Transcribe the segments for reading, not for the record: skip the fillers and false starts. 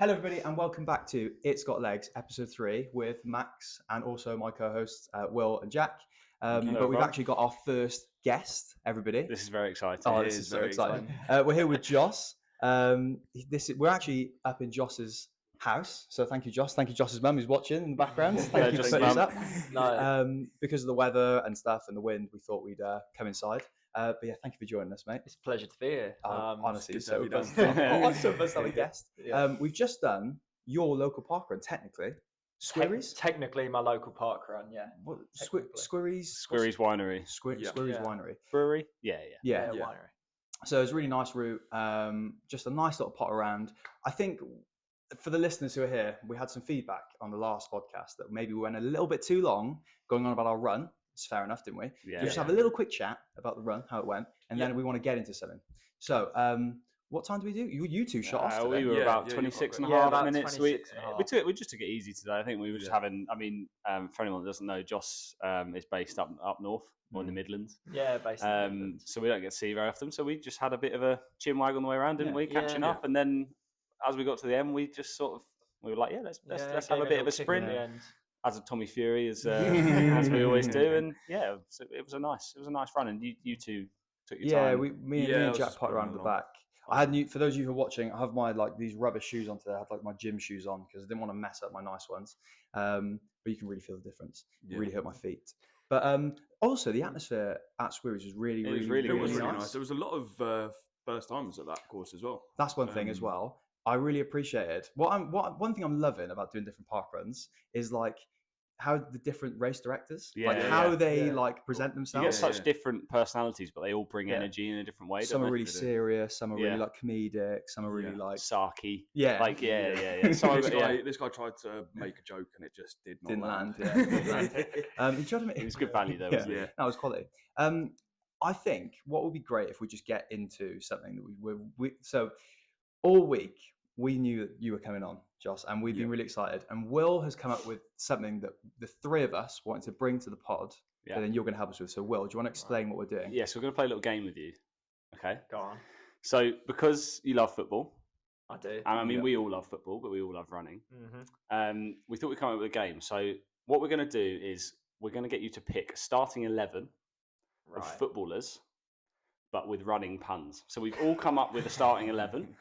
Hello, everybody, and welcome back to It's Got Legs, episode 3, with Max and also my co-hosts Will and Jack. But we've actually got our first guest, everybody. This is very exciting. Oh, this is so exciting. We're here with Joss. We're actually up in Joss's house, so thank you, Joss. Thank you, Joss's mum, who's watching in the background. Thank you for putting this up. Because of the weather and stuff and the wind, we thought we'd come inside. But yeah, thank you for joining us, mate. It's a pleasure to be here. Honestly, it's so fun. I'm so fun to have a guest. We've just done your local parkrun, technically. Squerryes? Technically, my local parkrun, yeah. Squerryes Winery. Squerryes Winery. Brewery? Yeah. Winery. So it's a really nice route. Just a nice little pot around. I think for the listeners who are here, we had some feedback on the last podcast that maybe we went a little bit too long going on about our run. It's fair enough, didn't we? Yeah. We just have a little quick chat about the run, how it went, and then we want to get into something. So, what time do we do? You two shot off today. We were about 26 and a half minutes. We just took it easy today. I think we were just having. I mean, for anyone that doesn't know, Joss is based up north or in the Midlands. Yeah, based in the Midlands. So we don't get to see very often. So we just had a bit of a chin wag on the way around, didn't we? Catching up, and then as we got to the end, we just we were like, let's have a bit of a sprint. As a Tommy Fury, as we always do, and it was a nice run. And you two took your time. Me and Jack pot around at the back. I had for those of you who are watching, I have my these rubber shoes on today. I had my gym shoes on because I didn't want to mess up my nice ones. But you can really feel the difference. It really hurt my feet. But also the atmosphere at Squerryes was really nice. There was a lot of first timers at that course as well. That's one thing as well. I really appreciate it. One thing I'm loving about doing different parkruns is how the different race directors, how they present themselves. You get such different personalities, but they all bring energy in a different way. Some are really serious, some are really comedic, some are really sarky. Yeah. This guy tried to make a joke and it just didn't land. It was good value though, wasn't it? That was quality. I think what would be great if we just get into something that so all week we knew that you were coming on, Joss, and we've been really excited. And Will has come up with something that the three of us wanted to bring to the pod, and then you're going to help us with. So, Will, do you want to explain what we're doing? Yeah, so we're going to play a little game with you. Okay. Go on. So, because you love football, I do. And I mean, we all love football, but we all love running. Mm-hmm. We thought we'd come up with a game. So, what we're going to do is we're going to get you to pick a starting 11 of footballers, but with running puns. So, we've all come up with a starting 11.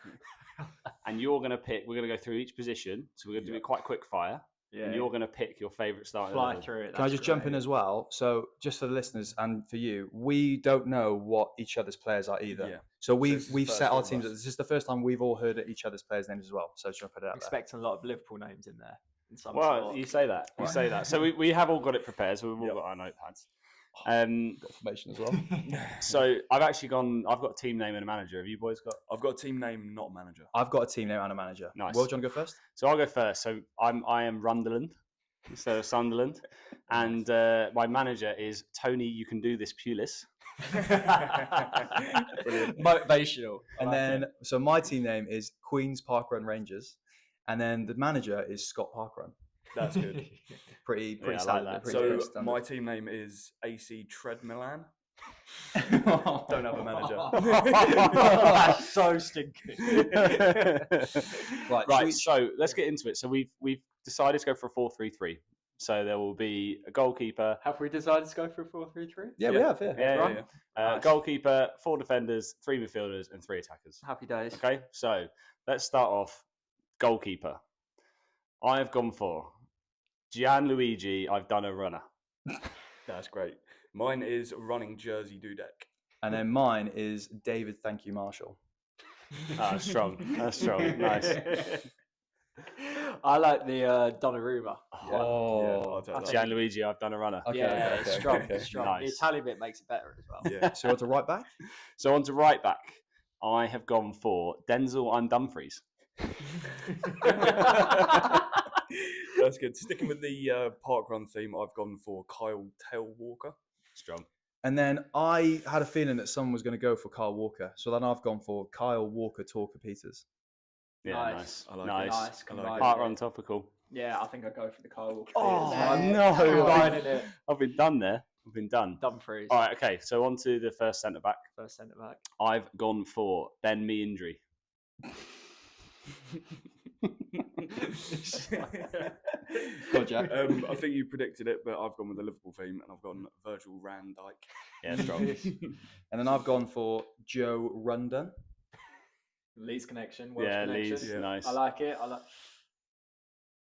And you're going to pick, we're going to go through each position. So we're going to do it quite quick fire. Yeah. And you're going to pick your favourite starting. Fly through it. Can I just jump in as well? So just for the listeners and for you, we don't know what each other's players are either. Yeah. So we've set our teams. This is the first time we've all heard each other's players' names as well. So just put it out there. Expecting a lot of Liverpool names in there. You say that. You say that. So we have all got it prepared. So we've all got our notepads. Got information as well. So I've got a team name and a manager. Have you boys got? I've got a team name, not a manager. I've got a team name and a manager. Nice. Will, do you want to go first? So I'll go first. So I am Runderland instead of Sunderland, and my manager is Tony. You can do this, Pulis. Brilliant. Motivational. And then so my team name is Queen's Parkrun Rangers, and then the manager is Scott Parkrun. That's good. pretty standard. Like that. So my team name is AC Tread Milan. Don't have a manager. That's so stinky. Right. So let's get into it. So we've decided to go for a 4-3-3. So there will be a goalkeeper. Have we decided to go for a 4-3-3? Yeah, we have. Yeah. Nice. Goalkeeper, 4 defenders, 3 midfielders, and 3 attackers. Happy days. Okay. So let's start off. Goalkeeper. I have gone for Gianluigi. I've done a runner. That's great. Mine is running Jersey Dudek. And then mine is David. Thank you, Marshall. Strong. That's strong. Nice. I like the Donnarumma. Gianluigi. I've done a runner. Okay, strong. Nice. The Italian bit makes it better as well. Yeah. So on to right back. So on to right back. I have gone for Denzel and Dumfries. That's good. Sticking with the parkrun theme, I've gone for Kyle Tailwalker. Strong. And then I had a feeling that someone was going to go for Kyle Walker, so then I've gone for Kyle Walker Talker Peters. Yeah, nice. I like it. Nice. Parkrun topical. Yeah, I think I'd go for the Kyle Walker. Oh no! I've been done there. I've been done. Dumfries. All right. Okay. So on to the first centre back. I've gone for Ben Meandry. Go on, Jack. I think you predicted it, but I've gone with the Liverpool theme, and I've gone Virgil van Dijk. Yeah, strong. And then I've gone for Joe Rundon. Leeds connection. Welsh Yeah, connection. Leeds, nice. I like it.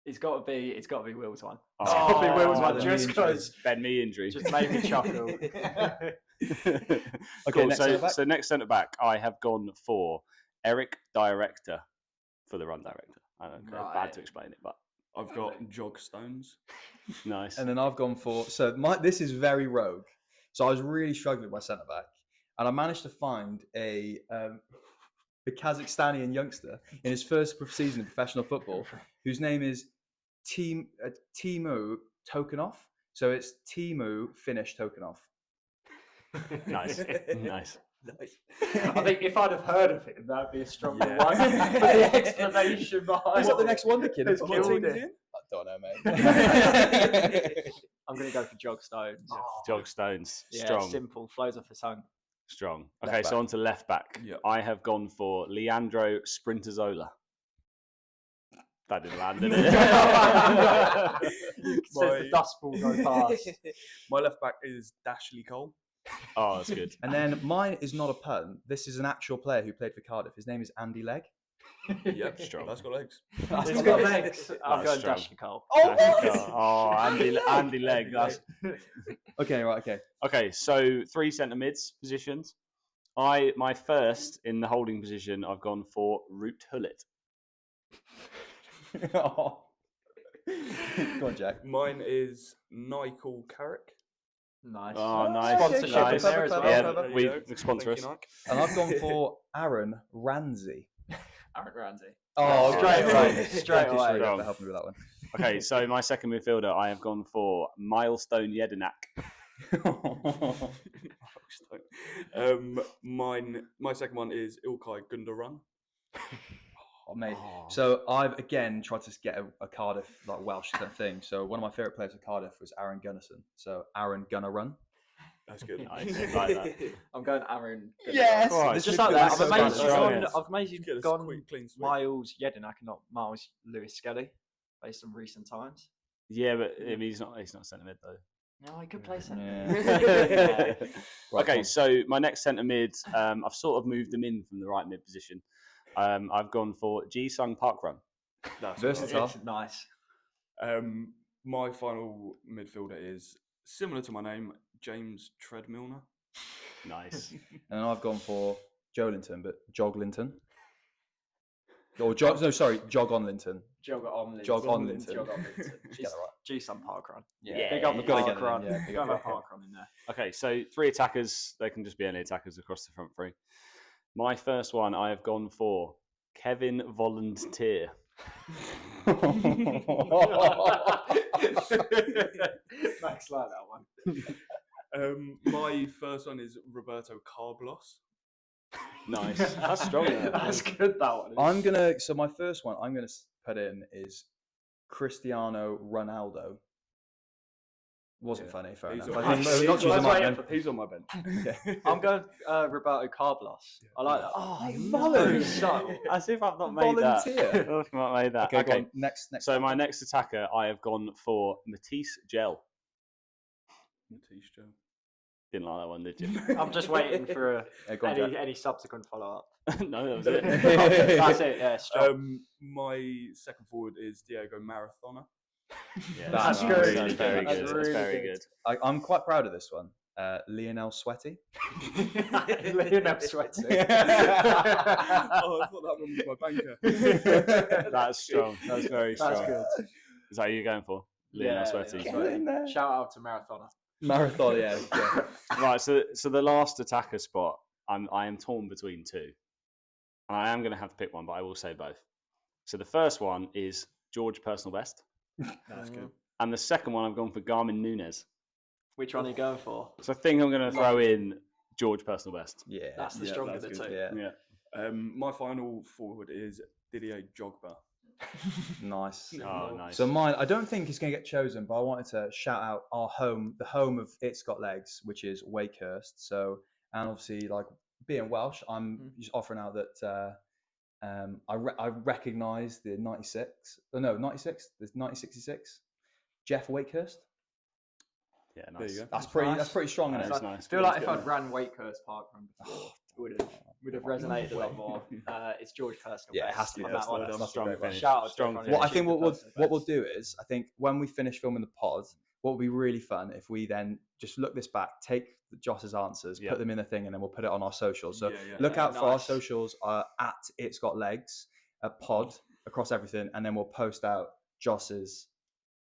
It's got to be Will's one. Oh, It's got to be Will's one Ben just Mee because Ben Mee injury. just made me chuckle. Cool. next centre back. So next centre back, I have gone for Eric Director for the run director. I don't know, Right. bad to explain it, but I've got Jog Stones. nice. And then I've gone for this is very rogue. So I was really struggling with my centre back, and I managed to find a Kazakhstani youngster in his first season of professional football, whose name is Timu Tokanov. So it's Timu Finnish Tokanov. Nice, nice. I think if I'd have heard of him, that'd be a stronger Yeah. one. But the explanation behind What the it next wonder kid? has What killed team is it. he in? I don't know, mate. I'm going to go for Jog Stones. Jog Stones, Yeah, strong, simple, flows off the tongue. strong. Left Okay, back. so on to left back. Yep. I have gone for Leandro Sprinterzola. That didn't land, did it? Says the dust ball go past. My left back is Dashley Cole. Oh, that's good. And then mine is not a pun. This is an actual player who played for Cardiff. His name is Andy Legg. Yep, Strong. That's got legs. It's got legs. I'm That's going strong. Dash Nicole. Oh, Andy Legg. That's Okay, right, okay. okay. So 3 centre mids positions. My first in the holding position, I've gone for Root Hullet. Go on, Jack. Mine is Nigel Carrick. Nice. Oh, nice. Sponsorship yeah, in there as clever, well. Yeah, clever. There we you go. sponsor Thank us. you, Nike. And I've gone for Aaron Ramsey. Aaron Ramsey. Oh, Straight okay, away, right. straight Thank you, away. Sheree, for helping me with that one. Okay, so my second midfielder, I have gone for Milestone Jedinak. My second one is Ilkay Gundogan. Oh, mate. Oh. So I've again tried to get a Cardiff like Welsh thing. So one of my favourite players at Cardiff was Aaron Gunnarsson. So Aaron Gunnerrun. That's good. Nice, like that. I'm going Aaron. Yes! Right. This Just is like good. that. This I've is amazed so you've good. gone, Yes. I've amazed you've Get us gone quick, clean sweep. Miles Jedinak and not Miles Lewis Skelly, based on recent times. Yeah, but I mean, he's not centre mid though. No, he could play centre. Yeah. Right, Okay, come so my next centre mid, I've sort of moved them in from the right mid position. I've gone for Ji-sung Parkrun. That's Versatile. right. It's nice. My final midfielder is similar to my name, James Treadmilner. Nice. And I've gone for Joelinton, but Joglinton. Or Jog on Linton. Jog on Linton. Jog on Linton. Jog on Linton. Get that right. G-Sun Parkrun. Yeah, Big up the you've gotta get it in, Parkrun. yeah, big Got up that the Parkrun in there. Okay, so 3 attackers. They can just be any attackers across the front 3. My first one, I have gone for Kevin Volunteer. Max like that one. My first one is Roberto Carlos. Nice. That's strong. That's good, that one. So my first one I'm gonna put in is Cristiano Ronaldo. Wasn't Yeah. funny, fair He's enough. on- I think he's not on choosing my mine bench. then. He's on my bench. Okay. I'm going Roberto Carlos. I like that. Oh, Very Volunteer. subtle. As if I've not made that. Volunteer. As if I've not made that. Okay, go Okay. on. Next. So my next attacker, I have gone for Matisse Gel. Matisse Joe. Didn't like that one, did you? I'm just waiting for Yeah, go on, Jack. any subsequent follow up. No, that was it. That's it. Yeah, strong. My second forward is Diego Maradona. Yeah, That's nice. good. That's very That's good. That's really very good. good. I'm quite proud of this one. Lionel Sweaty. Lionel Sweaty. Oh, I thought that one was my banker. That's strong. That's very strong. That's good. Is that who you're going for? Lionel Sweaty. yeah. Get in there. Shout out to Marathoner. Marathon, yeah. Right, so the last attacker spot, I am torn between 2. And I am going to have to pick one, but I will say both. So the first one is George Personal Best. That's good. And the second one, I've gone for Garmin Nunez. Which one are you going for? So I think I'm going to throw in George Personal Best. Yeah. That's the Yeah, stronger of that's the two. good. Yeah. Yeah. My final forward is Didier Drogba. Nice. Oh, nice. So mine, I don't think it's going to get chosen, but I wanted to shout out our home, the home of It's Got Legs, which is Wakehurst. So, and obviously, like being Welsh, I'm just offering out that I recognise the 96. Oh, no, 96. There's 1966. Jeff Wakehurst. Yeah, nice. There you go. That's pretty strong, isn't it? That's nice. I feel like if I'd ran Wakehurst Parkrun before, it would have resonated a lot more. It's George personal. Yeah, it has to be. on that one. That's strong great. finish. Shout out to Strong everyone finish. What I think achieved the what we'll personal do is, I think when we finish filming the pod, what would be really fun if we then just look this back, take Joss's answers, put them in the thing, and then we'll put it on our socials. So look out for our socials at It's Got Legs, a pod across everything, and then we'll post out Joss's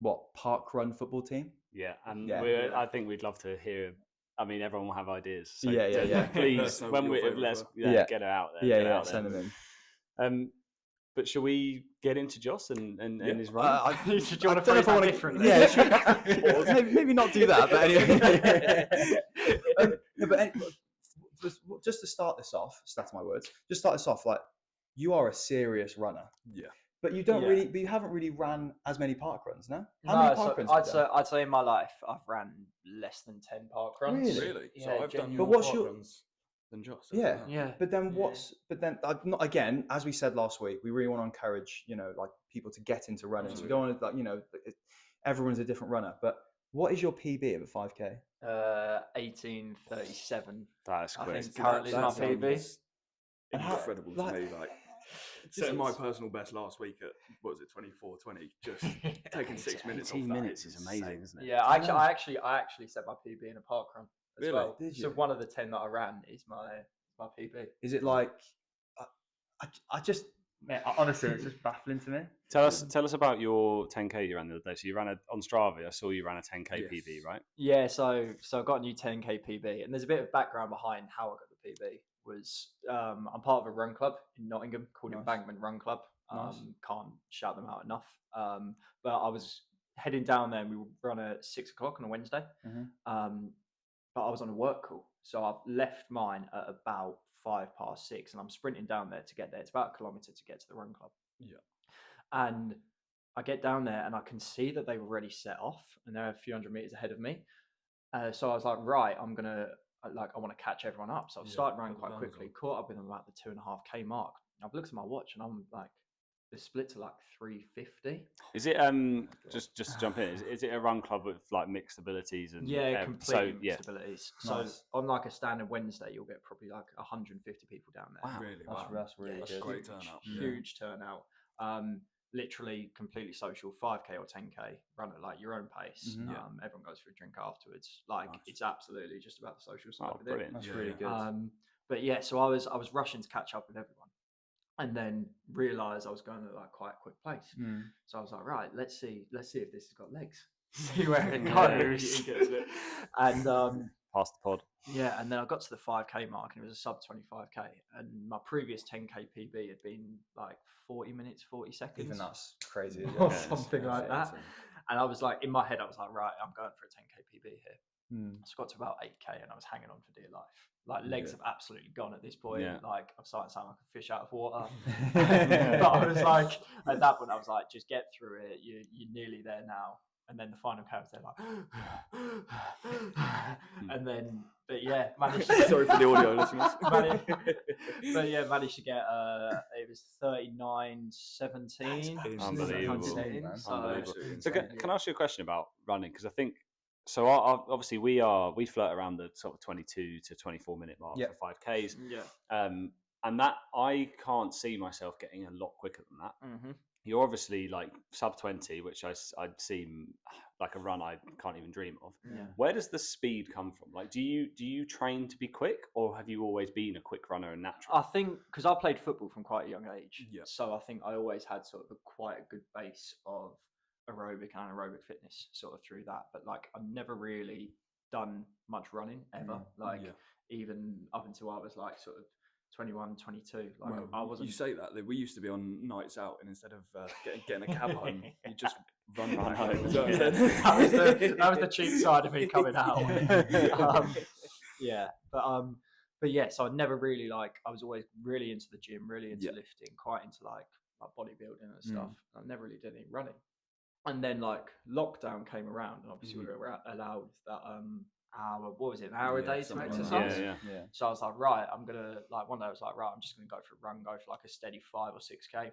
parkrun football team. Yeah, and I think we'd love to hear. I mean, everyone will have ideas. So Yeah. Please, when let's get it out there. Yeah, send them in. But shall we get into Joss and his run? Do you want to phrase that differently? Yeah, maybe not do that. But anyway, just to start this off, that's my words. Just start this off like you are a serious runner. Yeah. But you don't really, but you haven't really ran as many parkruns, no? How many parkruns? I'd say in my life I've ran less than 10 parkruns. Really? Yeah, So I've done but more what's your parkruns than Joss. Yeah. But then not again, as we said last week, we really want to encourage, like people to get into running. So we don't want to, everyone's a different runner. But what is your PB of a 5K? 18:37. That's I quick. think currently is my PB. Incredible to me. Like, this is my personal best last week at, what was it, 24:20. Just taking 6 minutes. 18 minutes is amazing, isn't it? Yeah, I actually set my PB in a parkrun as Really? well. Did you? So one of the 10 that I ran is my PB. Is it like I just honestly, it's just baffling to me. Tell us about your 10K you ran the other day. So you ran on Strava. I saw you ran a 10K PB, right? Yeah, so I got a new 10K PB, and there's a bit of background behind how I got the PB. I'm part of a run club in Nottingham called Embankment Run Club. Can't shout them out enough. But I was heading down there, and we would run at 6 o'clock on a Wednesday. But I was on a work call, so I've left mine at about 6:05, and I'm sprinting down there to get there. It's about a kilometre to get to the run club. Yeah. And I get down there, and I can see that they've already set off, and they're a few hundred meters ahead of me. So I was like, right, I want to catch everyone up. So I've started running quite quickly, caught up with them about the 2.5K mark. I've looked at my watch, and I'm like, the split to like 350. Is it just to jump in? Is it a run club with like mixed abilities and completely mixed abilities? So on like a standard Wednesday, you'll get probably like 150 people down there. Wow, That's really good. That's a great turnout. Huge turnout. Literally completely social. 5K or 10K, run at like your own pace. Everyone goes for a drink afterwards. It's absolutely just about the social side of it. That's really good. But yeah, so I was rushing to catch up with everyone. And then realised I was going at like quite a quick pace. So I was like, right, let's see if this has got legs. See where it goes. And past the pod. Yeah, and then I got to the 5K mark, and it was a sub 25K. And my previous 10K PB had been like 40 minutes, 40 seconds. Even that's crazy. Or something like that. And I was like, in my head, I was like, right, I'm going for a 10K PB here. So I got to about 8K, and I was hanging on for dear life. Like legs have absolutely gone at this point. Like I'm starting to sound like a fish out of water. But I was like, at that point, I was like, just get through it. You're nearly there now. And then the final count, they're like, and then, but yeah, managed. Sorry for the audio listeners. Managed to get it was 39:17. Unbelievable. So can I ask you a question about running? Because I think. So obviously we flirt around the sort of 22 to 24 minute mark for 5Ks. And that I can't see myself getting a lot quicker than that. You're obviously like sub 20, which I'd seem like a run I can't even dream of. Where does the speed come from? Like, do you train to be quick, or have you always been a quick runner and natural? I think because I played football from quite a young age, so I think I always had sort of quite a good base of aerobic and anaerobic fitness sort of through that. But like I've never really done much running ever. Even up until I was like sort of 21, 22. Like I wasn't. You say that we used to be on nights out, and instead of getting a cab home, you just run home. That was the cheap side of me coming out. But yeah, so I never really I was always really into the gym, really into lifting, quite into like bodybuilding and stuff. I never really did any running. And then like lockdown came around, and obviously we were allowed that hour, what was it, an hour a day to something like that. exercise. Yeah. So I was like, right, I'm gonna like one day I was like, right, I'm just gonna go for a run, go for like a steady 5 or 6K.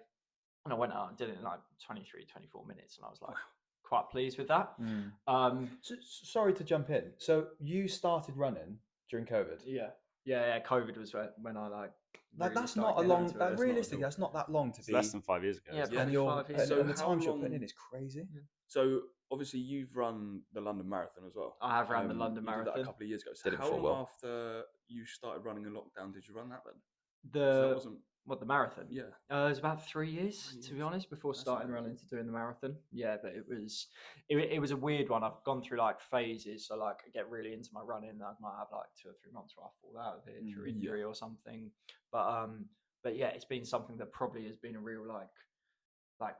And I went out and did it in like 23, 24 minutes, and I was like quite pleased with that. Sorry to jump in. So you started running during COVID. Yeah. COVID was when I like that's not a long. Realistically, that's not that long to be. Less than 5 years ago. Yeah, and probably 5 years. so the how time you're long- putting in is crazy. So obviously you've run the London Marathon as well. I have run the London you did that Marathon a couple of years ago. So Did it how for a long while. after you started running in lockdown did you run that then? So that wasn't. The marathon? Yeah. It was about 3 years, 3 to be years. honest, before That's starting amazing. running to doing the marathon. Yeah, but it was a weird one. I've gone through like phases. So like I get really into my running. I might have like 2 or 3 months where I fall out of it through injury or something. But yeah, it's been something that probably has been a real like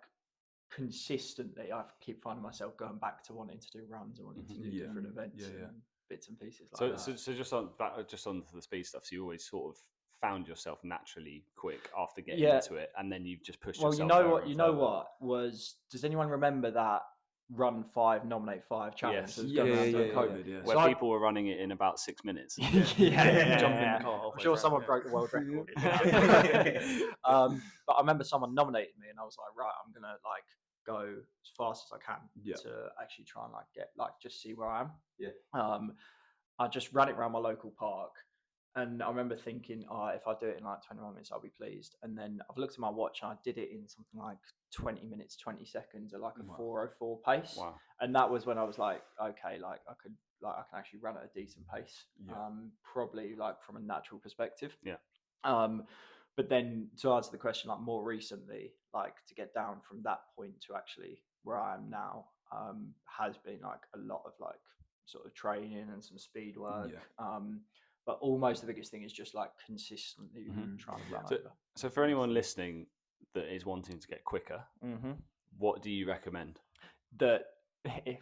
consistently. I keep finding myself going back to wanting to do runs and wanting to do different events and bits and pieces like that. So just on the speed stuff. So you always sort of found yourself naturally quick after getting into it, and then you've just pushed yourself. Well, you know what was? Does anyone remember that Run 5, Nominate 5 challenge that was going around during COVID? Where people were running it in about 6 minutes. Jump in the car I'm halfway sure through. someone broke the world record. But I remember someone nominated me, and I was like, right, I'm gonna like go as fast as I can to actually try and like get like just see where I am. I just ran it around my local park. And I remember thinking, if I do it in like 21 minutes, I'll be pleased. And then I've looked at my watch and I did it in something like 20 minutes, 20 seconds at like a 4:04 pace. Wow. And that was when I was like, okay, like I can actually run at a decent pace. Probably like from a natural perspective. But then to answer the question, like more recently, like to get down from that point to actually where I am now, has been like a lot of like sort of training and some speed work. But almost the biggest thing is just like consistently trying to run over. So for anyone listening that is wanting to get quicker, what do you recommend? That,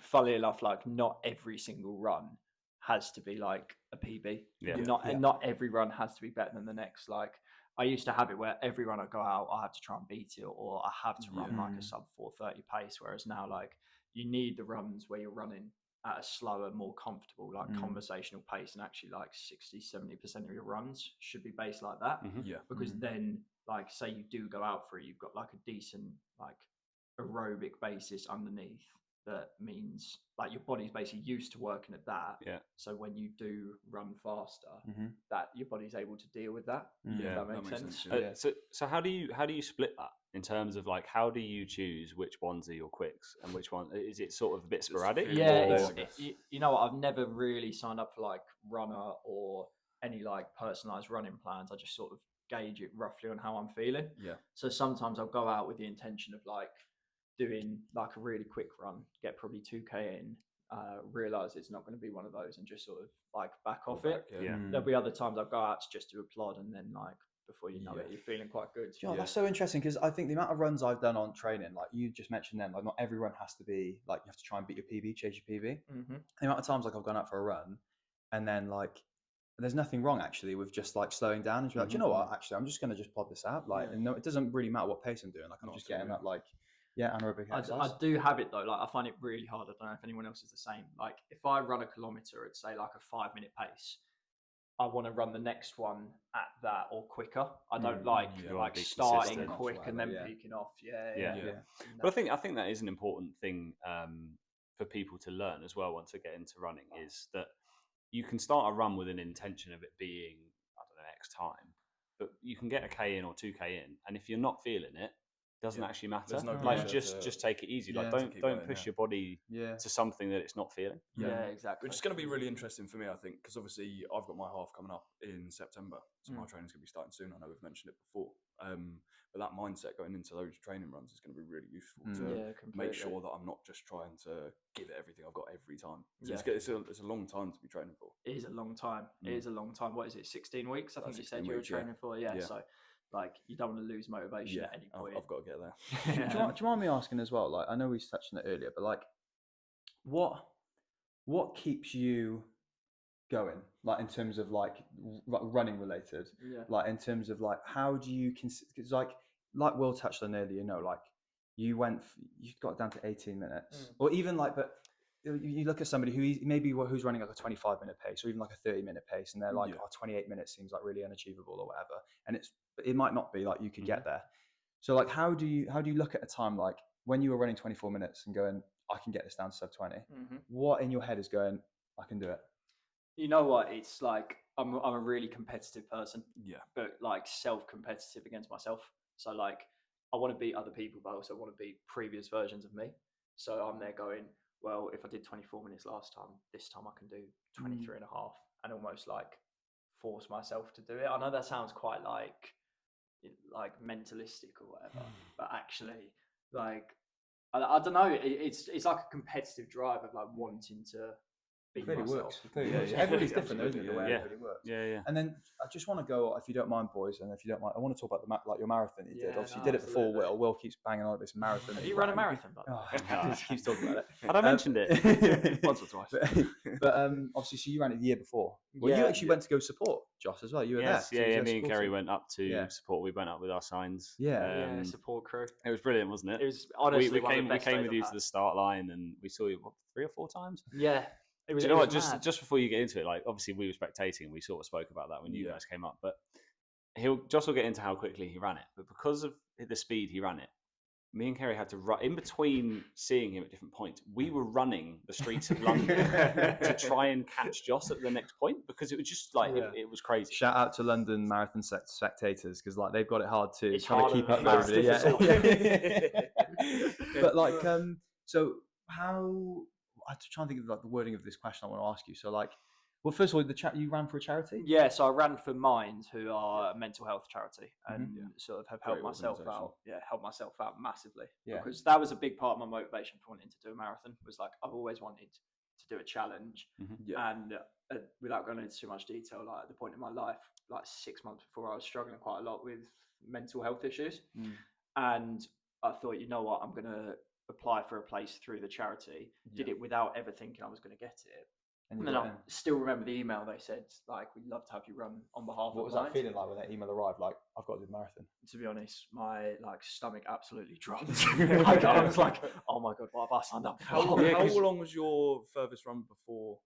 funnily enough, like not every single run has to be like a PB. Not every run has to be better than the next. Like I used to have it where every run I go out, I have to try and beat it, or I have to run like a sub 4:30 pace. Whereas now, like you need the runs where you're running at a slower, more comfortable, like conversational pace, and actually like 60-70% of your runs should be based like that. Because then, like, say you do go out for it, you've got like a decent like aerobic basis underneath. That means like your body's basically used to working at that. So when you do run faster, that your body's able to deal with that. If that makes sense. So how do you split that in terms of like how do you choose which ones are your quicks and which one is it sort of a bit sporadic? You know what? I've never really signed up for like Runner or any like personalized running plans. I just sort of gauge it roughly on how I'm feeling. So sometimes I'll go out with the intention of like doing like a really quick run, get probably 2K in, realize it's not going to be one of those and just sort of like back off it. There'll be other times I'll go out to just do a plod, and then like before you know it, you're feeling quite good. That's so interesting, because I think the amount of runs I've done on training, like you just mentioned them, like not every run has to be like you have to try and beat your PB, chase your PB. The amount of times like I've gone out for a run and then like there's nothing wrong actually with just like slowing down and be like, do you know what, actually I'm just going to just plod this out, like and no, it doesn't really matter what pace I'm doing, like I'm just getting that like anaerobic exercise. I do have it though, like I find it really hard. I don't know if anyone else is the same. Like if I run a kilometer at say like a 5-minute pace, I want to run the next one at that or quicker. I don't like starting quick and then peaking off. But I think that is an important thing for people to learn as well once they get into running, is that you can start a run with an intention of it being, I don't know, X time, but you can get a K in or 2K in, and if you're not feeling it, doesn't actually matter. No like just take it easy. Like don't push your body to something that it's not feeling. Exactly. Which is going to be really interesting for me, I think, because obviously I've got my half coming up in September, so my training's going to be starting soon. I know we've mentioned it before, but that mindset going into those training runs is going to be really useful to make sure that I'm not just trying to give it everything I've got every time. It's a long time to be training for. It is a long time. It is a long time. What is it? 16 weeks? I think you said you were training for. So. Like you don't want to lose motivation at any point. I've got to get there. Do you mind me asking as well? Like I know we touched on it earlier, but like, what keeps you going? Like in terms of like running related. Like in terms of like how do you because like Will touched on earlier, you know, like you got down to 18 minutes, or even like, but you look at somebody who's running like a 25-minute pace or even like a 30-minute pace, and they're like, 28 minutes seems like really unachievable or whatever, and it might not be like you could get there. So like, how do you look at a time like when you were running 24 minutes and going, I can get this down to sub 20? What in your head is going, I can do it? You know what? It's like I'm a really competitive person. Yeah. But like self-competitive against myself. So like I want to beat other people, but I also want to beat previous versions of me. So I'm there going, well, if I did 24 minutes last time, this time I can do 23 and a half, and almost like force myself to do it. I know that sounds quite like mentalistic or whatever, but actually, like I don't know. It's like a competitive drive of like wanting to beat myself. Everybody's different, isn't it? The way Yeah. it really works. Yeah. And then I just want to go, if you don't mind, boys, and if you don't mind, I want to talk about your marathon that you did. Obviously, you did it before Will. Will keeps banging on at this marathon. Have you run a marathon? He keeps talking about it. Had I mentioned it? Once or twice. But obviously, so you ran it the year before. Well, you actually went to go support Josh as well. You were there. So me and Kerry went up to support. We went up with our signs. Support crew. It was brilliant, wasn't it? It was honestly we came with you to the start line, and we saw you 3 or 4 times. Yeah. Do you know what? Just before you get into it, like obviously we were spectating, and we sort of spoke about that when you guys came up. But Josh will get into how quickly he ran it. But because of the speed he ran it, me and Kerry had to run in between seeing him at different points. We were running the streets of London to try and catch Josh at the next point, because it was just like it was crazy. Shout out to London marathon spectators, because like they've got it hard too. It's trying to keep up with it. But like, so how? I'm trying to think of like the wording of this question I want to ask you. So like, well, first of all, you ran for a charity? Yeah, so I ran for Mind, who are a mental health charity, and sort of have helped myself out. Yeah, helped myself out massively. Yeah. Because that was a big part of my motivation for wanting to do a marathon. Was like I've always wanted to do a challenge, and without going into too much detail, like at the point in my life, like 6 months before, I was struggling quite a lot with mental health issues, and I thought, you know what, I'm gonna apply for a place through the charity. Did it without ever thinking I was going to get it. And then I still remember the email they said, like, we'd love to have you run on behalf of What was that feeling like when that email arrived? Like, I've got to do the marathon. To be honest, my stomach absolutely dropped. I was like, oh my God, what have I signed up for? How long was your furthest run before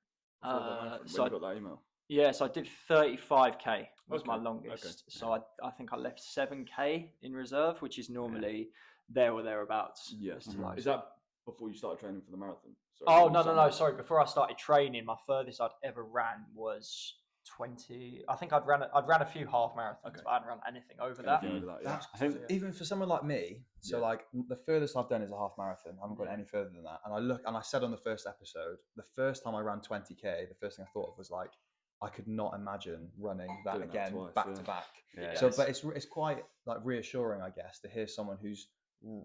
that marathon, when you got that email? Yeah, so I did 35k was my longest. Okay. So I think I left 7k in reserve, which is normally there or thereabouts. Yes. Is that before you started training for the marathon? Sorry, no. Sorry, before I started training, my furthest I'd ever ran was 20. I think I'd ran a few half marathons, but I hadn't run anything over that. I think even for someone like me, so like the furthest I've done is a half marathon. I haven't gone any further than that. And I said on the first episode, the first time I ran 20k, the first thing I thought of was like, I could not imagine running that doing again that twice, back to back. Yeah, so, but it's quite like reassuring, I guess, to hear someone who's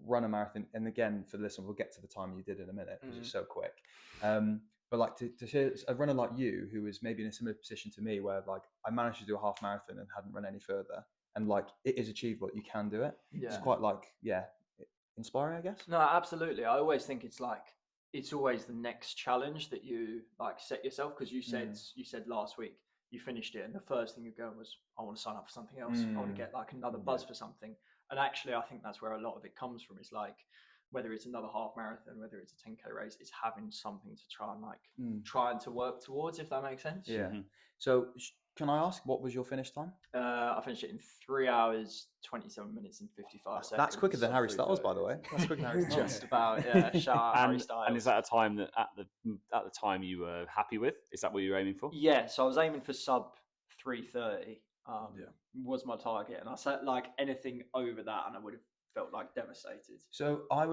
run a marathon. And again, for the listener, we'll get to the time you did in a minute because it's so quick. But like to hear a runner like you, who is maybe in a similar position to me, where like I managed to do a half marathon and hadn't run any further, and like it is achievable, you can do it. Yeah. It's quite like inspiring, I guess. No, absolutely. I always think it's always the next challenge that you like set yourself, because you said last week you finished it and the first thing you're going was, I want to sign up for something else. I want to get like another buzz for something. And actually I think that's where a lot of it comes from, is like whether it's another half marathon, whether it's a 10k race, it's having something to try and trying to work towards, if that makes sense. Yeah. So can I ask, what was your finish time? I finished it in 3 hours, 27 minutes and 55 seconds. That's quicker than Harry Styles, by the way. That's quicker than Harry Styles. Just about, yeah. Shout out Harry Styles. And is that a time that at the time you were happy with? Is that what you were aiming for? Yeah, so I was aiming for sub 3:30. Was my target, and I said like anything over that, and I would have felt like devastated. So I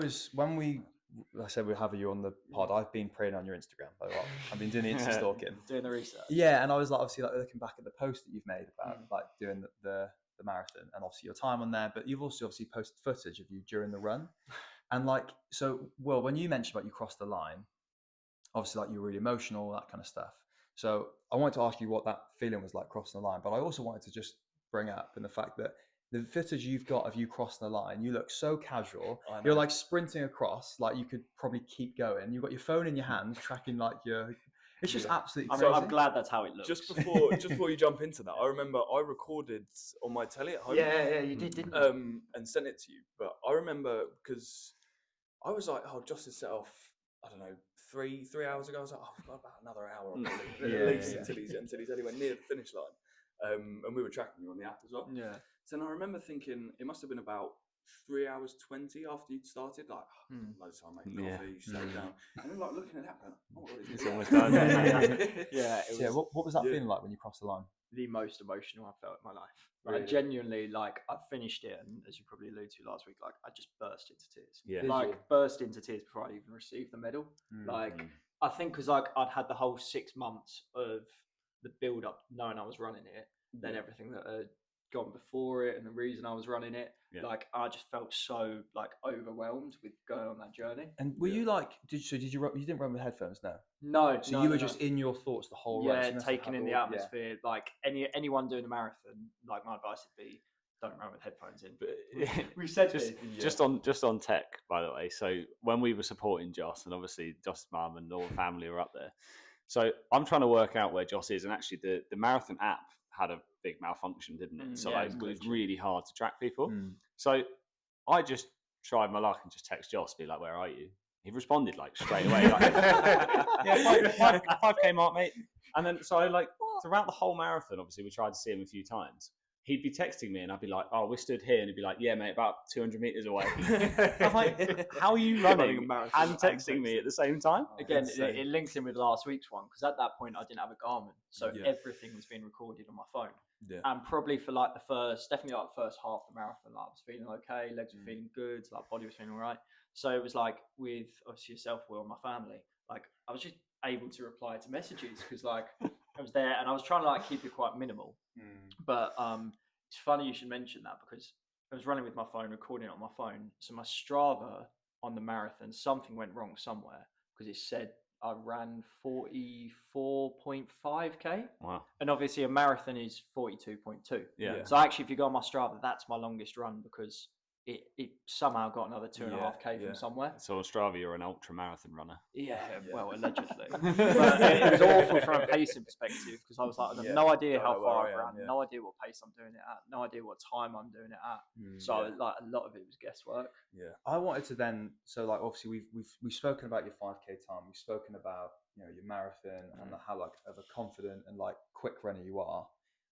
said we'll have you on the pod. I've been preying on your Instagram, by the way. I've been doing the Insta stalking, doing the research. Yeah, and I was like, obviously, like looking back at the post that you've made about like doing the marathon, and obviously your time on there. But you've also obviously posted footage of you during the run, and like, so Will, when you mentioned about you crossed the line, obviously like you were really emotional, that kind of stuff. So I wanted to ask you what that feeling was like crossing the line, but I also wanted to just bring up in the fact that the footage you've got of you crossing the line, you look so casual. You're like sprinting across, like you could probably keep going. You've got your phone in your hands, tracking like your. It's just absolutely crazy. I'm glad that's how it looks. Just before you jump into that, I remember I recorded on my telly at home. Yeah, you did, didn't you? And sent it to you. But I remember because I was like, oh, Josh has set off, I don't know, 3 hours ago. I was like, oh, I've got about another hour Yeah, at least yeah. until he's anywhere near the finish line. And we were tracking you on the app as well. Yeah. So then I remember thinking it must have been about 3 hours 20 after you'd started. Like, loads of time, make coffee, settle down, and then like looking at that, going, oh my god, It's almost done. Yeah. It was, So, what was that feeling like when you crossed the line? the most emotional I felt in my life. Really? Like, genuinely, like, I finished it, and as you probably alluded to last week, like, I just burst into tears. Yeah. Did Like, you? burst into tears before I even received the medal. Like, I think because like I'd had the whole 6 months of the build up, knowing I was running it, then everything that had gone before it, and the reason I was running it, like I just felt so like overwhelmed with going on that journey. And were you like, did you run, you didn't run with headphones? No. No, So you were just in your thoughts the whole race. yeah, You must have taking had in the all- atmosphere. Like anyone doing a marathon, like my advice would be, don't run with headphones in. But We've said just on tech, by the way. So when we were supporting Joss, and obviously Joss's mum and all the family were up there. So I'm trying to work out where Joss is, and actually the marathon app had a big malfunction, didn't it? So yeah, it was really hard to track people. Mm. So I just tried my luck and just text Joss, be like, "Where are you?" He responded like straight away, like, "Yeah, 5K mark, mate." And then so like throughout the whole marathon, obviously we tried to see him a few times. He'd be texting me and I'd be like, "Oh, we're stood here," and he'd be like, "Yeah, mate, about 200 meters away." I'm like, "How are you running a marathon and texting me at the same time?" Again, it links in with last week's one, because at that point I didn't have a Garmin, so everything was being recorded on my phone. Yeah. And probably for like definitely like the first half of the marathon, like I was feeling okay, legs were feeling good, like body was feeling all right. So it was like with obviously yourself, Will, and my family, like I was just able to reply to messages because like I was there, and I was trying to like keep it quite minimal. But it's funny you should mention that, because I was running with my phone, recording it on my phone. So my Strava on the marathon, something went wrong somewhere, because it said I ran 44.5k. Wow. And obviously a marathon is 42.2. Yeah. So actually, if you go on my Strava, that's my longest run, because it somehow got another 2.5k from somewhere. So on Strava, you're an ultra marathon runner. Yeah, well, allegedly. But it was awful from a pacing perspective, because I was like, I have no idea how far I've ran, no idea what pace I'm doing it at, no idea what time I'm doing it at. So like a lot of it was guesswork. Yeah. I wanted to then, so like obviously we've spoken about your 5K time, we've spoken about your marathon and how like of a confident and like quick runner you are,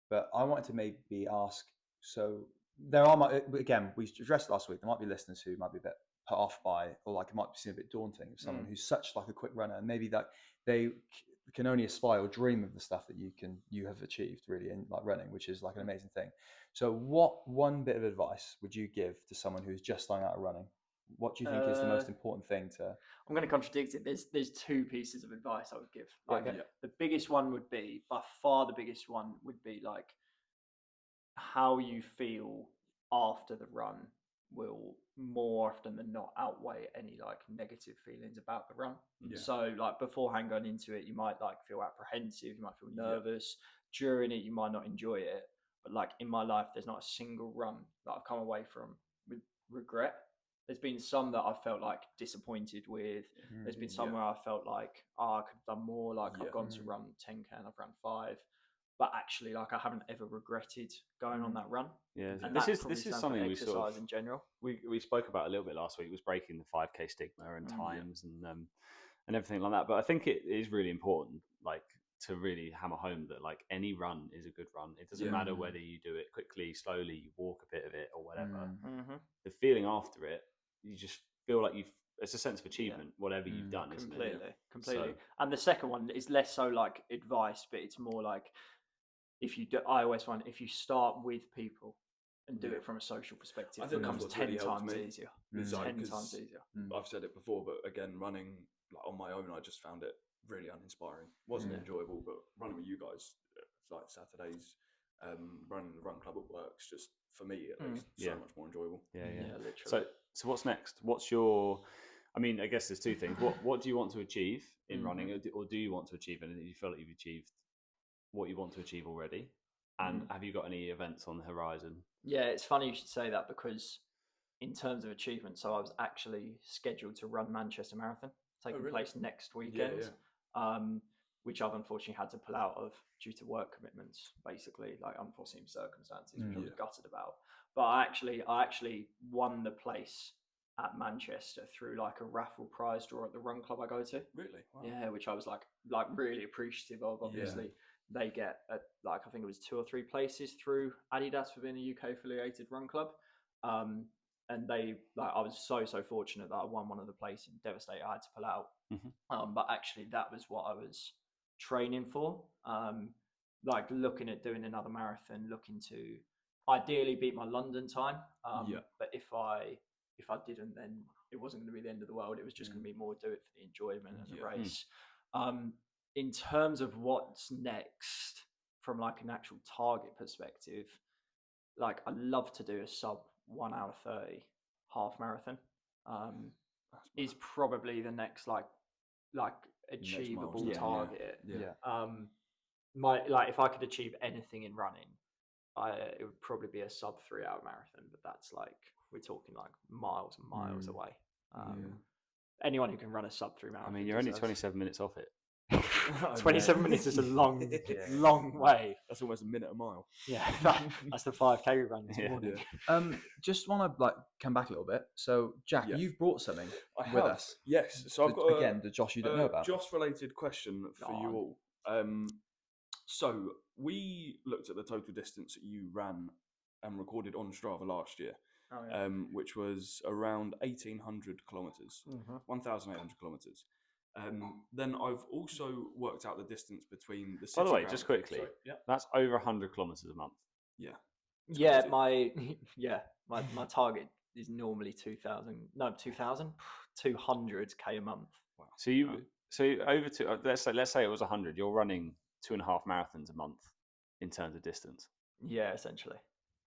but I wanted to maybe ask, so there are again, we addressed last week, there might be listeners who might be a bit put off by, or like it might seem a bit daunting of someone who's such like a quick runner, and maybe that they can only aspire or dream of the stuff that you have achieved really in like running, which is like an amazing thing. So what one bit of advice would you give to someone who's just starting out running? What do you think is the most important thing to? I'm going to contradict it. There's two pieces of advice I would give. Like the biggest one would be, by far the biggest one would be like how you feel after the run will more often than not outweigh any like negative feelings about the run. So like beforehand going into it, you might like feel apprehensive, you might feel nervous. During it, you might not enjoy it. But like in my life, there's not a single run that I've come away from with regret. There's been some that I felt like disappointed with. There's been some where I felt like, I could have done more. Like I've gone to run 10K and I've run 5. But actually, like I haven't ever regretted going on that run. Yeah, and this is something we sort of in general. We spoke about a little bit last week. Was breaking the 5K stigma and times and everything like that. But I think it is really important, like to really hammer home that like any run is a good run. It doesn't matter whether you do it quickly, slowly, you walk a bit of it or whatever. The feeling after it, you just feel like it's a sense of achievement, whatever you've done, isn't it? Completely. So, and the second one is less so like advice, but it's more like I always find if you start with people and do it from a social perspective, it becomes 10 times easier. 10 times easier. I've said it before, but again, running like on my own, I just found it really uninspiring. Wasn't enjoyable, but running with you guys, like Saturdays, running the run club at work's just for me at least so much more enjoyable. Yeah, literally. So what's next? What's your? I mean, I guess there's two things. What do you want to achieve in running, or do you want to achieve anything? Do you feel like you've achieved what you want to achieve already? And have you got any events on the horizon? Yeah, it's funny you should say that, because in terms of achievement, so I was actually scheduled to run Manchester Marathon, taking place next weekend, which I've unfortunately had to pull out of due to work commitments, basically, like unforeseen circumstances, which I was gutted about. But I actually won the place at Manchester through like a raffle prize draw at the run club I go to. Really? Wow. Yeah, which I was like really appreciative of. Obviously, they get like I think it was 2 or 3 places through Adidas for being a UK affiliated run club. And they like I was so fortunate that I won one of the places. Devastated I had to pull out. But actually, that was what I was training for. Like looking at doing another marathon, looking to ideally beat my London time. But if I didn't, then it wasn't going to be the end of the world. It was just going to be more do it for the enjoyment and the race. In terms of what's next from like an actual target perspective, like I love to do a sub 1 hour 30 half marathon. Is probably the next like achievable target. My like if I could achieve anything in running, it would probably be a sub 3 hour marathon, but that's like we're talking like miles and miles away. Anyone who can run a sub 3 marathon. I mean, you're only 27 minutes off it. 27 minutes is a long way. That's almost a minute a mile. Yeah, that's the 5K we ran this morning. Just want to like come back a little bit. So, Jack, you've brought something with us. Yes. So I've got again the Josh you don't know about. Josh related question for you all. So we looked at the total distance that you ran and recorded on Strava last year, which was around 1,800 kilometers, 1,800 kilometers. Then I've also worked out the distance between the city. By the way, just quickly, that's over 100 kilometers a month. Yeah. Yeah, my target is normally 200k a month. Wow. So over to let's say it was 100. You're running 2.5 marathons a month in terms of distance. Yeah, essentially.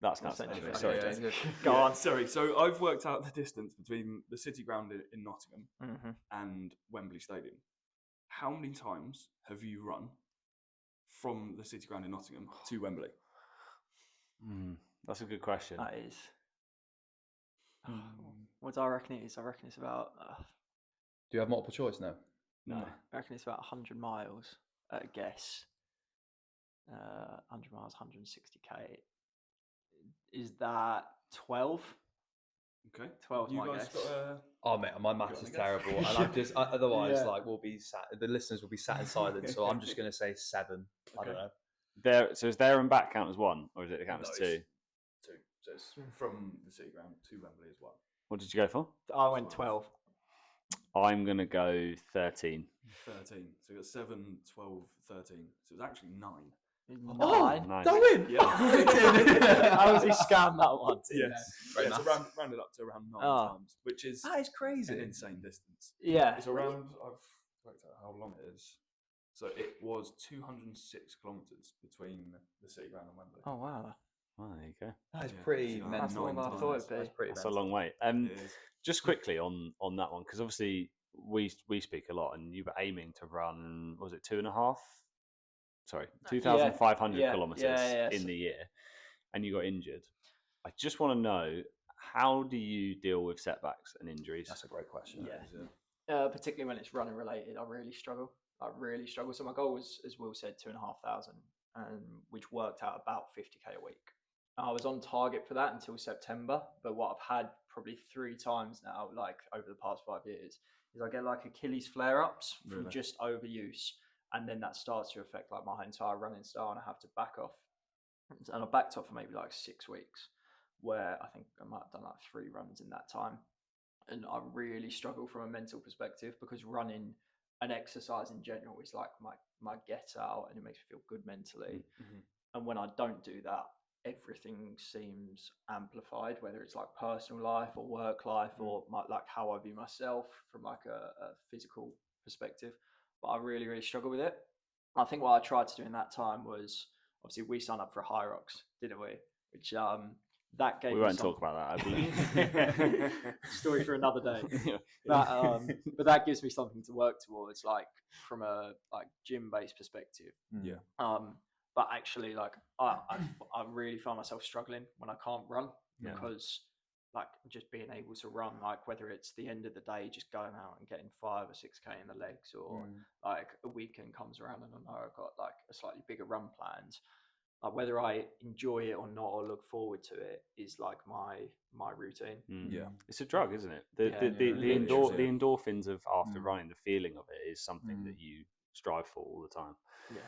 That's nuts. Essentially. Anyway, sorry, Okay, James. Go on. Sorry. So I've worked out the distance between the City Ground in Nottingham and Wembley Stadium. How many times have you run from the City Ground in Nottingham to Wembley? That's a good question. That is. What do I reckon it is? I reckon it's about. Do you have multiple choice? No. I reckon it's about 100 miles at a guess. 100 miles, 160k. Is that 12? Okay. 12. You my guys guess. got Oh mate, my maths is terrible, and I'm just otherwise like we'll be sat. The listeners will be sat in silence, so I'm just going to say 7. I don't know. So is there and back count as 1, or is it count as 2? 2. So it's from the City Ground to Wembley as well. What did you go for? I went 12. I'm going to go 13. 13. So you got 7, 12, 13. So it was actually 9. 9. Nice. Darwin! Yeah. How was he scammed that one? Yes. Very So nice. rounded up to around 9 times, which is That is crazy. an insane distance. Yeah. It's around, I've worked out how long it is. So it was 206 kilometres between the City Ground and Wembley. Oh wow. Oh, there you go. That is pretty so That's mental. more than I thought it'd be. That's pretty That's a mental. long way. It is. Just quickly on that one, because obviously we speak a lot, and you were aiming to run, was it 2.5? Sorry, 2,500 kilometers in the year, and you got injured. I just want to know, how do you deal with setbacks and injuries? That's a great question. Particularly when it's running related, I really struggle. So my goal was, as Will said, 2,500, which worked out about 50k a week. I was on target for that until September, but what I've had probably 3 times now, like over the past 5 years, is I get like Achilles flare-ups from just overuse, and then that starts to affect like my entire running style, and I have to back off. And I backed off for maybe like 6 weeks, where I think I might have done like 3 runs in that time, and I really struggle from a mental perspective, because running and exercise in general is like my get out, and it makes me feel good mentally. And when I don't do that, everything seems amplified, whether it's like personal life or work life or like how I view myself from like a physical perspective. But I really, really struggle with it. I think what I tried to do in that time was, obviously we signed up for a High Rocks, didn't we? Which that gave we won't talk about that, I believe. Story for another day. But that gives me something to work towards, like from a like gym-based perspective. But actually, like I really find myself struggling when I can't run, because like just being able to run, like whether it's the end of the day, just going out and getting 5 or 6k in the legs, or like a weekend comes around and I know I've got like a slightly bigger run planned, like whether I enjoy it or not or look forward to it is like my routine. Yeah, it's a drug, isn't it? The endorphins of after running, the feeling of it is something that you strive for all the time. Yeah,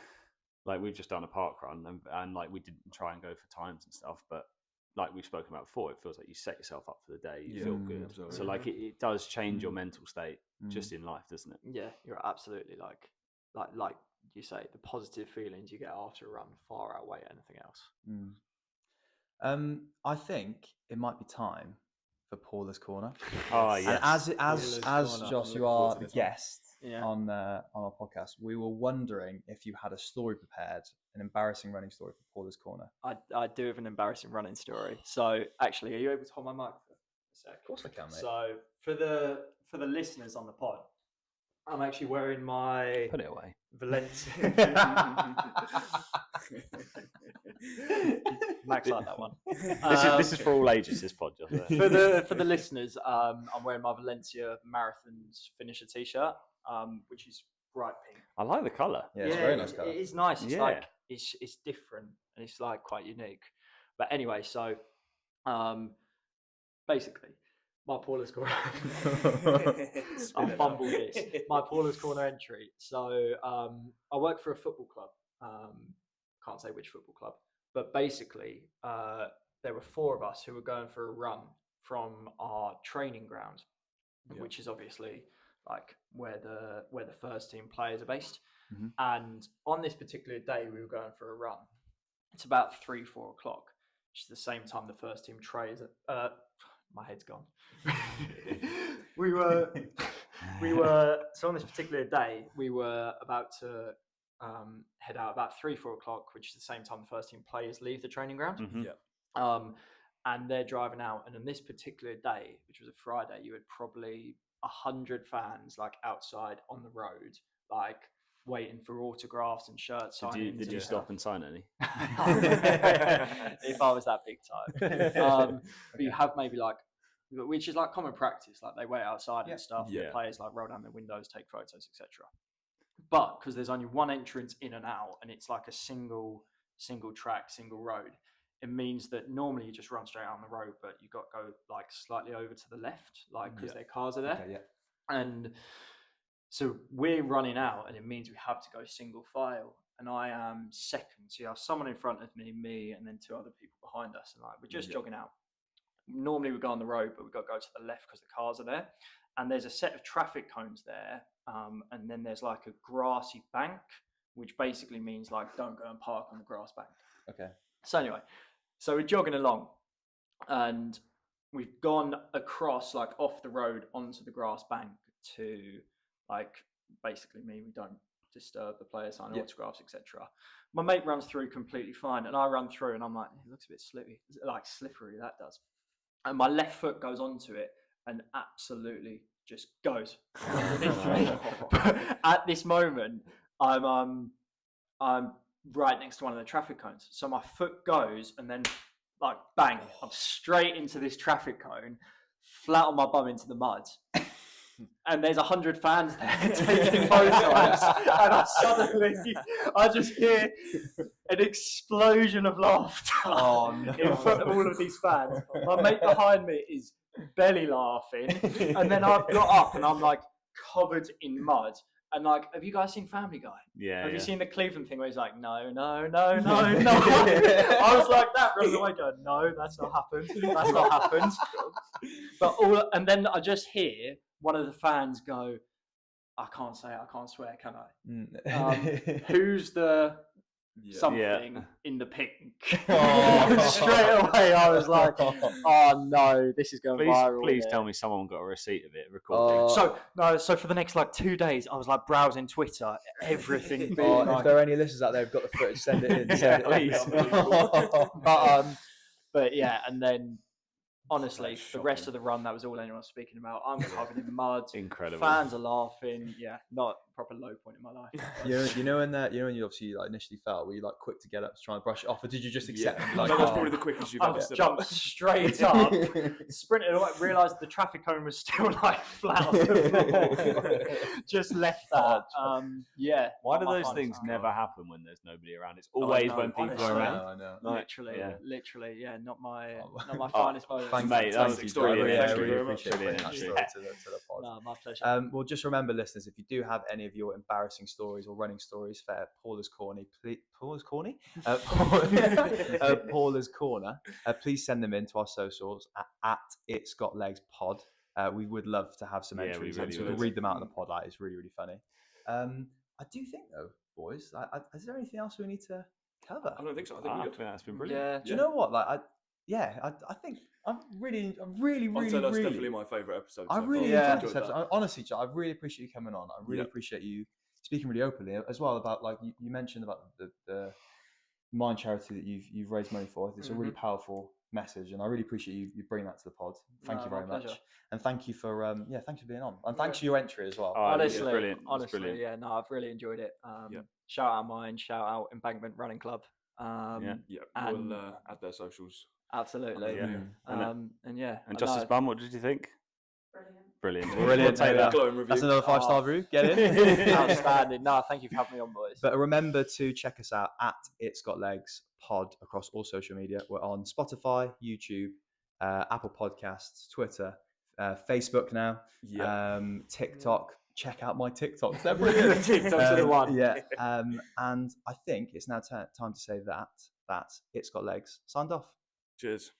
like we've just done a park run, and like we didn't try and go for times and stuff, but like we've spoken about before, it feels like you set yourself up for the day. You feel good. Absolutely. So like it does change your mental state just in life, doesn't it? Yeah, you're absolutely like you say, the positive feelings you get after a run far outweigh anything else. I think it might be time for Paula's Corner. Oh yeah. And as Josh, you are the guest on our podcast, we were wondering if you had a story prepared, an embarrassing running story for Paula's Corner. I do have an embarrassing running story. So actually, are you able to hold my mic for a sec? Of course I can, mate. So for the listeners on the pod, I'm actually wearing my Put it away. Valencia. Max like that one. This is for all ages. This pod, Josh. For the listeners, I'm wearing my Valencia Marathons finisher T-shirt, which is bright pink. I like the colour. Yeah, it's a very nice colour. It is nice. It's like it's different and it's like quite unique. But anyway, so basically, my Paula's Corner. I fumbled this. My Paula's Corner entry. So I work for a football club. Can't say which football club, but basically there were 4 of us who were going for a run from our training ground, which is obviously like where the first team players are based. And on this particular day, we were going for a run. It's about 3-4 o'clock, which is the same time the first team trays. My head's gone. we were so on this particular day we were about to head out about 3-4 o'clock, which is the same time the first team players leave the training ground. And they're driving out, and on this particular day, which was a Friday, you had probably 100 fans like outside on the road, like waiting for autographs and shirt signings. Did you stop and sign any? If I was that big time. But you have maybe like, which is like common practice, like they wait outside and stuff. The players like roll down their windows, take photos, etc. But because there's only one entrance in and out, and it's like a single track, single road, it means that normally you just run straight out on the road, but you got to go like slightly over to the left, like because their cars are there. Okay, and so we're running out, and it means we have to go single file. And I am second. So you have someone in front of me, and then 2 other people behind us. And like we're just jogging out. Normally we go on the road, but we've got to go to the left because the cars are there. And there's a set of traffic cones there. And then there's like a grassy bank, which basically means like don't go and park on the grass bank. Okay. So anyway, so we're jogging along, and we've gone across like off the road onto the grass bank to like basically mean we don't disturb the players, sign autographs, etc. My mate runs through completely fine, and I run through, and I'm like, it looks a bit slippery, that does. And my left foot goes onto it and absolutely just goes underneath me. But at this moment, I'm right next to one of the traffic cones, so my foot goes, and then like bang, I'm straight into this traffic cone, flat on my bum into the mud. And there's 100 fans there taking photos, and I just hear an explosion of laughter in front of all of these fans. My mate behind me is belly laughing, and then I've got up and I'm like covered in mud. And like, have you guys seen Family Guy? Yeah. Have you seen the Cleveland thing where he's like, no. I was like that, running away, going, no, that's not happened. That's not happened. And then I just hear one of the fans go, I can't say it, I can't swear, can I? Who's the something in the pink? Straight away, I was like, oh no, this is going viral. Please tell me someone got a receipt of it recording. So for the next like 2 days, I was like browsing Twitter, everything. If there are any listeners out there who've got the footage, send it in. Please. But yeah, and then honestly, the rest of the run, that was all anyone was speaking about. I'm covered in mud. Incredible. Fans are laughing. Yeah, not a proper low point in my life. You know when you obviously like initially felt, were you like quick to get up to try and brush it off, or did you just accept? Yeah. And, like, No, that's probably the quickest you've ever stood Jumped up. straight up, sprinted away, realised the traffic cone was still like flat on the floor. Just left that. Yeah. Why do not my those finest things hour. never happen when there's nobody around? It's always when people honestly. are around. I know. Literally, yeah, not my finest moment. Thank Mate, you, that was thank you, brilliant. yeah, Thank you really very much. appreciate Brilliant, that actually. story to the pod. No, my pleasure. Well, just remember, listeners, if you do have any of your embarrassing stories or running stories for Paula's Corner, Paula's Corner, please send them in to our socials at It's Got Legs Pod. We would love to have some entries we and really to would. read them out in the pod. That is really, really funny. I do think, though, boys, is there anything else we need to cover? I don't think so. I I think think that's been brilliant. Yeah. Do you know what? Like, I think I'm really, I'd say that's definitely my favourite episode. I so really far. enjoyed this episode. Honestly, Joe, I really appreciate you coming on. I really appreciate you speaking really openly as well about, like, you mentioned about the Mind charity that you've raised money for. It's a really powerful message, and I really appreciate you bringing that to the pod. Thank you very much, and thank you for thanks for being on, and thanks for your entry as well. Honestly, brilliant. Honestly, yeah, no, I've really enjoyed it. Shout out mine, shout out Embankment Running Club. We'll add their socials. Absolutely. And Justice Bum, what did you think? Brilliant. Brilliant. Take that. That's another 5-star review. Get in. Outstanding. No, thank you for having me on, boys. But remember to check us out at It's Got Legs Pod across all social media. We're on Spotify, YouTube, Apple Podcasts, Twitter, Facebook now, TikTok. Check out my TikToks. They're brilliant. TikToks are the one. Yeah. And I think it's now time to say that It's Got Legs signed off. Cheers.